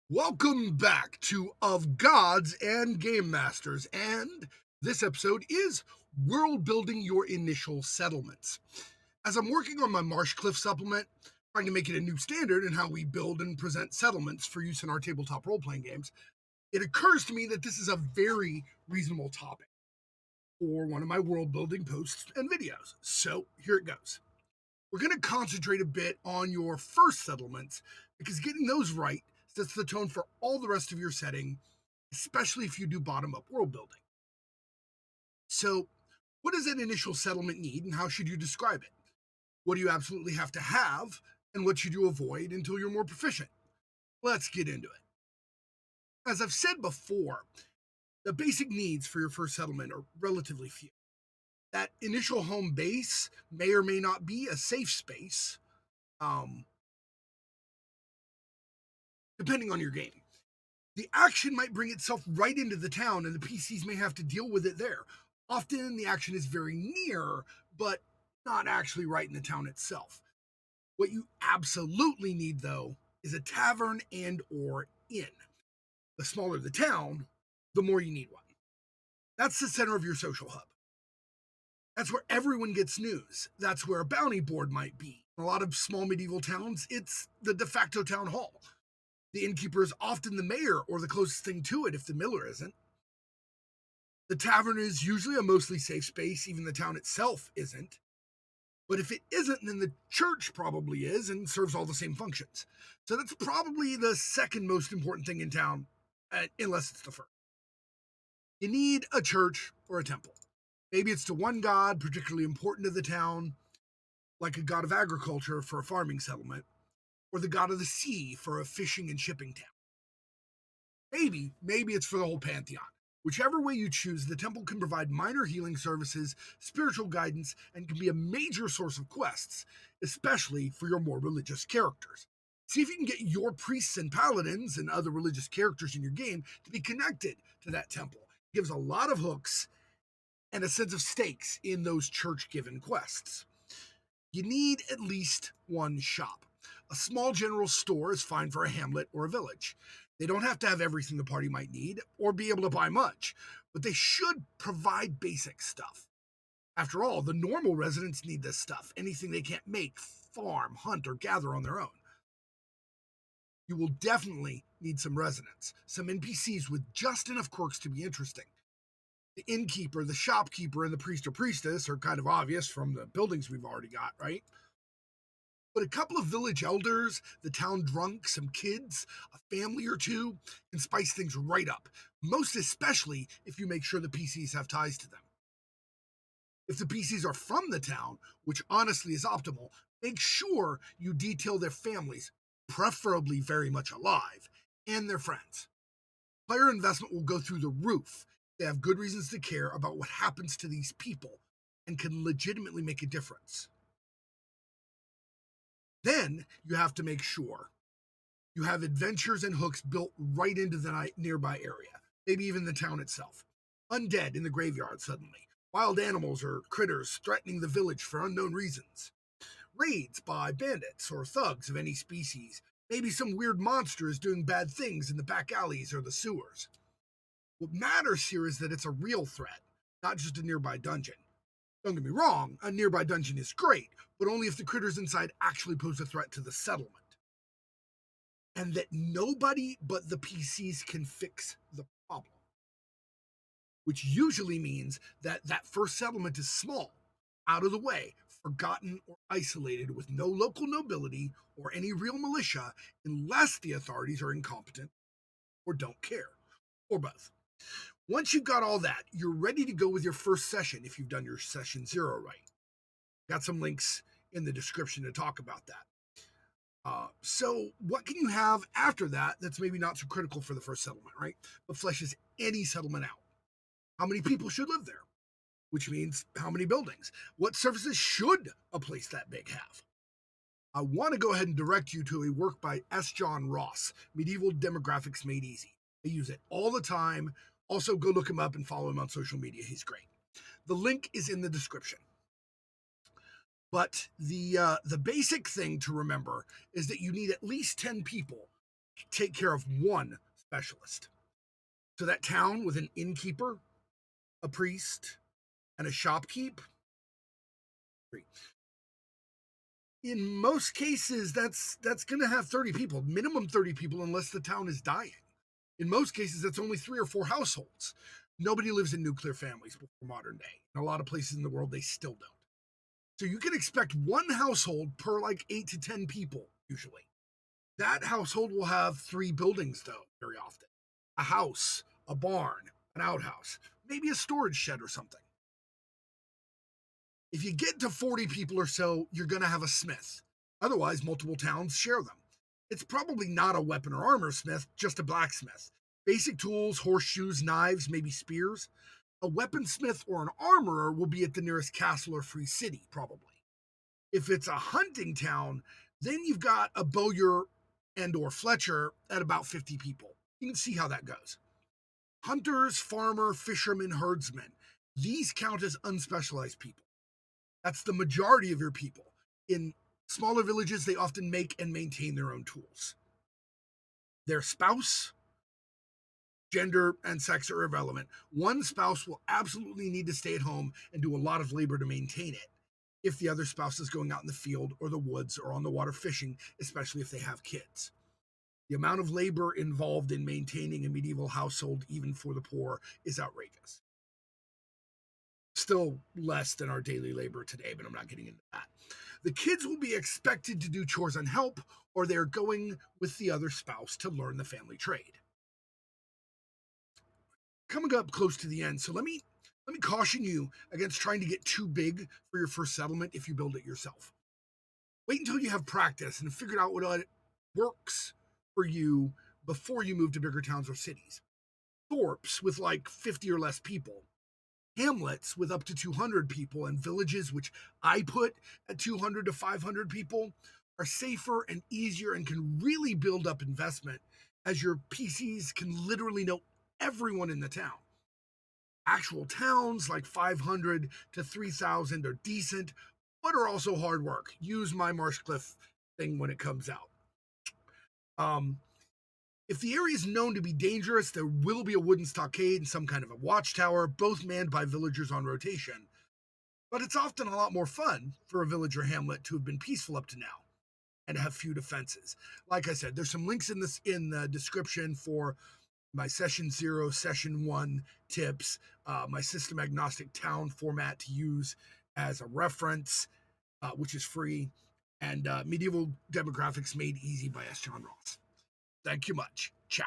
Welcome back to Of Gods and Game Masters, and this episode is World Building Your Initial Settlements. As I'm working on my Marsh Cliff supplement, trying to make it a new standard in how we build and present settlements for use in our tabletop role playing games, it occurs to me that this is a very reasonable topic for one of my world building posts and videos. So here it goes. We're going to concentrate a bit on your first settlements because getting those right sets the tone for all the rest of your setting, especially if you do bottom up world building. So, what does an initial settlement need and how should you describe it? What do you absolutely have to have and what should you avoid until you're more proficient? Let's get into it. As I've said before, the basic needs for your first settlement are relatively few. That initial home base may or may not be a safe space, um, depending on your game. The action might bring itself right into the town, and the PCs may have to deal with it there. Often the action is very near, but not actually right in the town itself. What you absolutely need, though, is a tavern and or inn. The smaller the town, the more you need one. That's the center of your social hub. That's where everyone gets news. That's where a bounty board might be. In a lot of small medieval towns, it's the de facto town hall. The innkeeper is often the mayor or the closest thing to it if the miller isn't. The tavern is usually a mostly safe space, even the town itself isn't. But if it isn't, then the church probably is and serves all the same functions. So that's probably the second most important thing in town, unless it's the first. You need a church or a temple. Maybe it's to one god particularly important to the town, like a god of agriculture for a farming settlement, or the god of the sea for a fishing and shipping town. Maybe it's for the whole pantheon. Whichever way you choose, the temple can provide minor healing services, spiritual guidance, and can be a major source of quests, especially for your more religious characters. See if you can get your priests and paladins and other religious characters in your game to be connected to that temple. It gives a lot of hooks and a sense of stakes in those church given quests. You need at least one shop. A small general store is fine for a hamlet or a village. They don't have to have everything the party might need or be able to buy much, but they should provide basic stuff. After all, the normal residents need this stuff, anything they can't make, farm, hunt, or gather on their own. You will definitely need some residents, some NPCs with just enough quirks to be interesting. The innkeeper, the shopkeeper, and the priest or priestess are kind of obvious from the buildings we've already got, right? But a couple of village elders, the town drunk, some kids, a family or two can spice things right up, most especially if you make sure the PCs have ties to them. If the PCs are from the town, which honestly is optimal, make sure you detail their families, preferably very much alive, and their friends. Player investment will go through the roof. They have good reasons to care about what happens to these people and can legitimately make a difference. Then you have to make sure you have adventures and hooks built right into the nearby area, maybe even the town itself. Undead in the graveyard suddenly, wild animals or critters threatening the village for unknown reasons, raids by bandits or thugs of any species, maybe some weird monsters doing bad things in the back alleys or the sewers. What matters here is that it's a real threat, not just a nearby dungeon. Don't get me wrong, a nearby dungeon is great, but only if the critters inside actually pose a threat to the settlement. And that nobody but the PCs can fix the problem, which usually means that that first settlement is small, out of the way, forgotten or isolated with no local nobility or any real militia unless the authorities are incompetent or don't care, or both. Once you've got all that, you're ready to go with your first session if you've done your session 0 right. Got some links in the description to talk about that. So, what can you have after that that's maybe not so critical for the first settlement, right? But fleshes any settlement out. How many people should live there? Which means how many buildings? What services should a place that big have? I want to go ahead and direct you to a work by S. John Ross, Medieval Demographics Made Easy. I use it all the time. Also, go look him up and follow him on social media. He's great. The link is in the description. But the basic thing to remember is that you need at least 10 people take care of one specialist. So that town with an innkeeper, a priest, and a shopkeep, in most cases that's going to have 30 people, minimum 30 people, unless the town is dying. In most cases, that's only 3 or 4 households. Nobody lives in nuclear families before modern day. In a lot of places in the world, they still don't. So you can expect one household per like 8 to 10 people, usually. That household will have 3 buildings, though, very often: a house, a barn, an outhouse, maybe a storage shed or something. If you get to 40 people or so, you're going to have a smith. Otherwise, multiple towns share them. It's probably not a weapon or armor smith, just a blacksmith. Basic tools, horseshoes, knives, maybe spears. A weaponsmith or an armorer will be at the nearest castle or free city, probably. If it's a hunting town, then you've got a bowyer and or fletcher at about 50 people. You can see how that goes. Hunters, farmer, fishermen, herdsmen. These count as unspecialized people. That's the majority of your people. In smaller villages, they often make and maintain their own tools. Their spouse, gender, and sex are irrelevant. One spouse will absolutely need to stay at home and do a lot of labor to maintain it if the other spouse is going out in the field or the woods or on the water fishing, especially if they have kids. The amount of labor involved in maintaining a medieval household, even for the poor, is outrageous. Still less than our daily labor today, but I'm not getting into that. The kids will be expected to do chores and help, or they're going with the other spouse to learn the family trade. Coming up close to the end, so let me caution you against trying to get too big for your first settlement if you build it yourself. Wait until you have practice and figured out what works for you before you move to bigger towns or cities. Thorps with like 50 or less people, hamlets with up to 200 people, and villages, which I put at 200 to 500 people, are safer and easier and can really build up investment, as your PCs can literally know everyone in the town. Actual towns like 500 to 3,000 are decent, but are also hard work. Use my Marshcliff thing when it comes out. Um, if the area is known to be dangerous, there will be a wooden stockade and some kind of a watchtower, both manned by villagers on rotation. But it's often a lot more fun for a village or hamlet to have been peaceful up to now and have few defenses. Like I said, there's some links in the description for my session 0, session 1 tips, my system agnostic town format to use as a reference, which is free, and medieval demographics made easy by S. John Ross. Thank you much. Ciao.